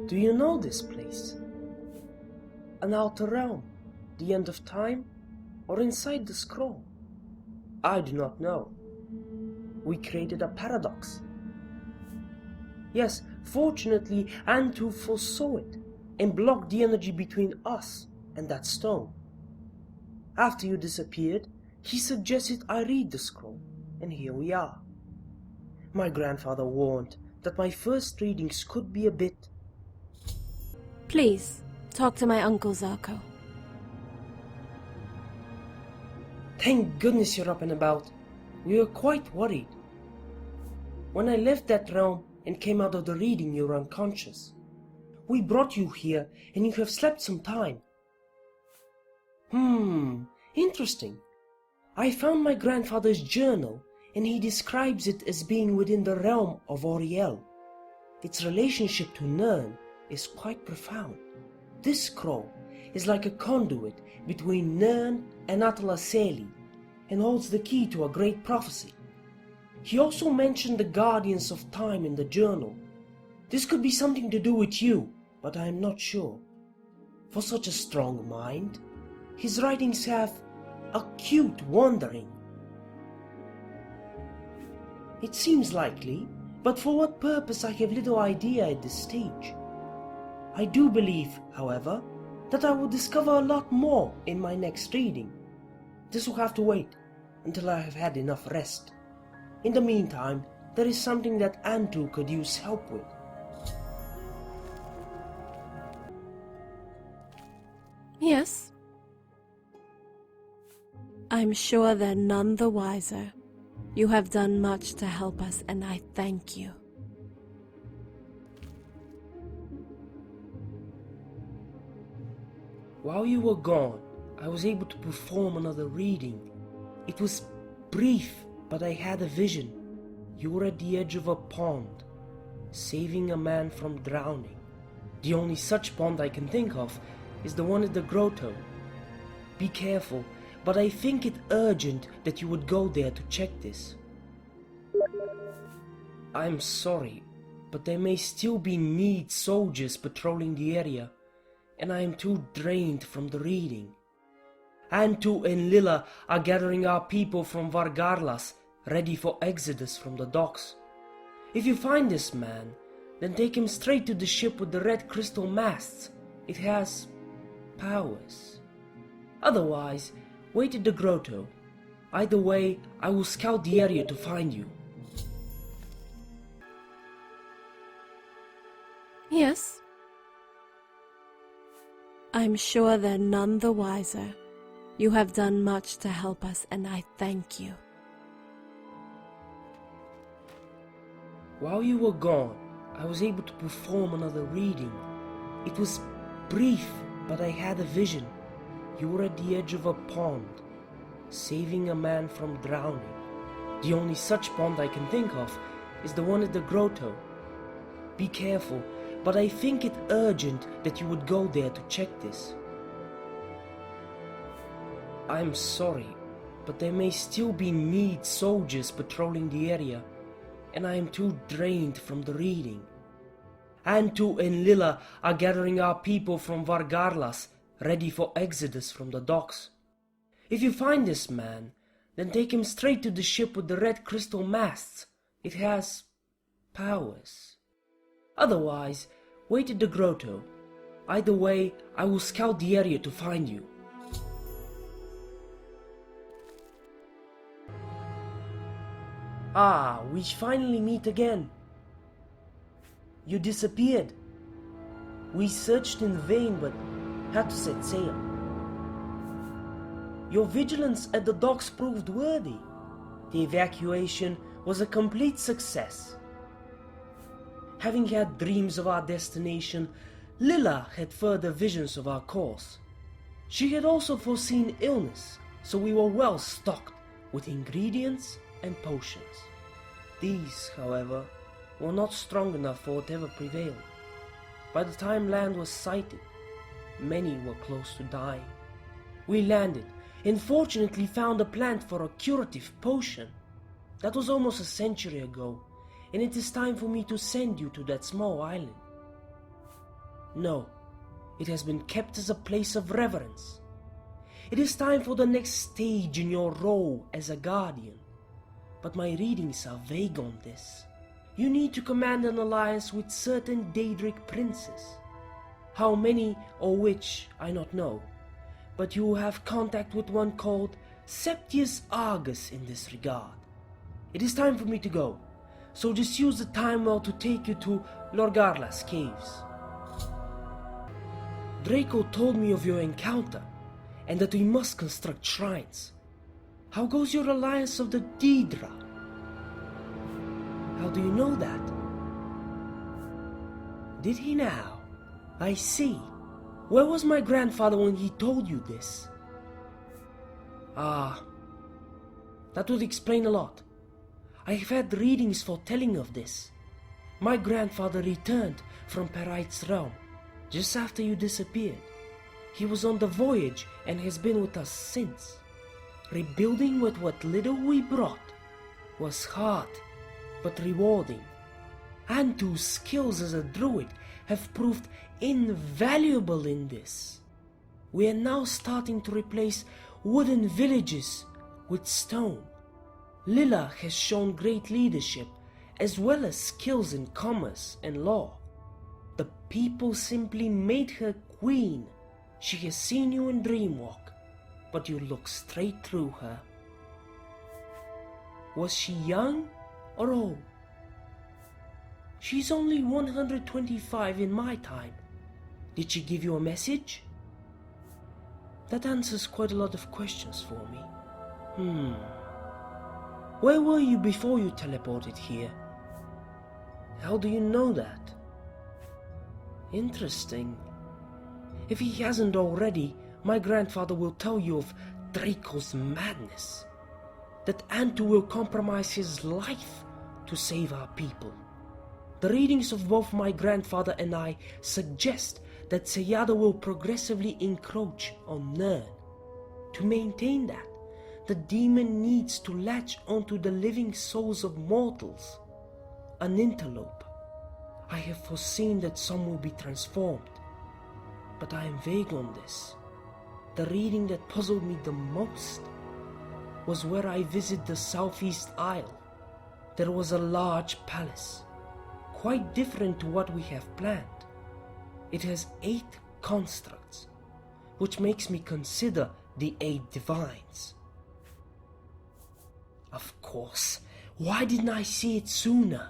Do you know this place? An outer realm, the end of time, or inside the scroll? I do not know. We created a paradox. Yes, fortunately, Antu foresaw it and blocked the energy between us and that stone. After you disappeared, he suggested I read the scroll, and here we are. My grandfather warned that my first readings could be a bit... Please, talk to my uncle Zarko. Thank goodness you're up and about. We were quite worried. When I left that realm and came out of the reading, you were unconscious. We brought you here, and you have slept some time. Interesting. I found my grandfather's journal, and he describes it as being within the realm of Oriel. Its relationship to Nern is quite profound. This scroll is like a conduit between Nern and Atlaseli, and holds the key to a great prophecy. He also mentioned the Guardians of Time in the journal. This could be something to do with you, but I am not sure. For such a strong mind, his writings have acute wandering. It seems likely, but for what purpose I have little idea at this stage. I do believe, however, that I will discover a lot more in my next reading. This will have to wait until I have had enough rest. In the meantime, there is something that Antu could use help with. Yes? I'm sure they're none the wiser. You have done much to help us, and I thank you. While you were gone, I was able to perform another reading. It was brief, but I had a vision. You were at the edge of a pond, saving a man from drowning. The only such pond I can think of is the one at the grotto. Be careful, but I think it urgent that you would go there to check this. I'm sorry, but there may still be need soldiers patrolling the area, and I am too drained from the reading. Antu and Lila are gathering our people from Vargarlas, ready for exodus from the docks. If you find this man, then take him straight to the ship with the red crystal masts. It has powers. Otherwise, wait at the grotto. Either way, I will scout the area to find you. Yes? I'm sure they're none the wiser. You have done much to help us, and I thank you. While you were gone, I was able to perform another reading. It was brief, but I had a vision. You were at the edge of a pond, saving a man from drowning. The only such pond I can think of is the one at the grotto. Be careful, but I think it urgent that you would go there to check this. I'm sorry, but there may still be need soldiers patrolling the area, and I am too drained from the reading. Antu and Lila are gathering our people from Vargarlas, ready for exodus from the docks. If you find this man, then take him straight to the ship with the red crystal masts. It has powers. Otherwise, wait at the grotto. Either way, I will scout the area to find you. Ah, we finally meet again. You disappeared. We searched in vain, but had to set sail. Your vigilance at the docks proved worthy. The evacuation was a complete success. Having had dreams of our destination, Lila had further visions of our course. She had also foreseen illness, so we were well stocked with ingredients and potions. These, however, were not strong enough for whatever prevailed. By the time land was sighted, many were close to dying. We landed and fortunately found a plant for a curative potion. That was almost a century ago, and it is time for me to send you to that small island. No, it has been kept as a place of reverence. It is time for the next stage in your role as a guardian. But my readings are vague on this. You need to command an alliance with certain Daedric princes. How many or which, I not know. But you have contact with one called Septius Argus in this regard. It is time for me to go, so just use the time well to take you to Lorgarla's caves. Draco told me of your encounter, and that we must construct shrines. How goes your alliance of the Daedra? How do you know that? Did he now? I see. Where was my grandfather when he told you this? Ah, that would explain a lot. I have had readings foretelling of this. My grandfather returned from Perite's realm just after you disappeared. He was on the voyage and has been with us since. Rebuilding with what little we brought was hard but rewarding. Antu's skills as a druid have proved invaluable in this. We are now starting to replace wooden villages with stone. Lila has shown great leadership as well as skills in commerce and law. The people simply made her queen. She has seen you in Dreamwalk, but you look straight through her. Was she young or old? She's only 125 in my time. Did she give you a message? That answers quite a lot of questions for me. Where were you before you teleported here? How do you know that? Interesting. If he hasn't already, my grandfather will tell you of Draco's madness. That Antu will compromise his life to save our people. The readings of both my grandfather and I suggest that Sayada will progressively encroach on Nern. To maintain that, the demon needs to latch onto the living souls of mortals. An interlope. I have foreseen that some will be transformed, but I am vague on this. The reading that puzzled me the most was where I visited the Southeast Isle. There was a large palace, quite different to what we have planned. It has 8 constructs, which makes me consider the 8 divines. Of course, why didn't I see it sooner?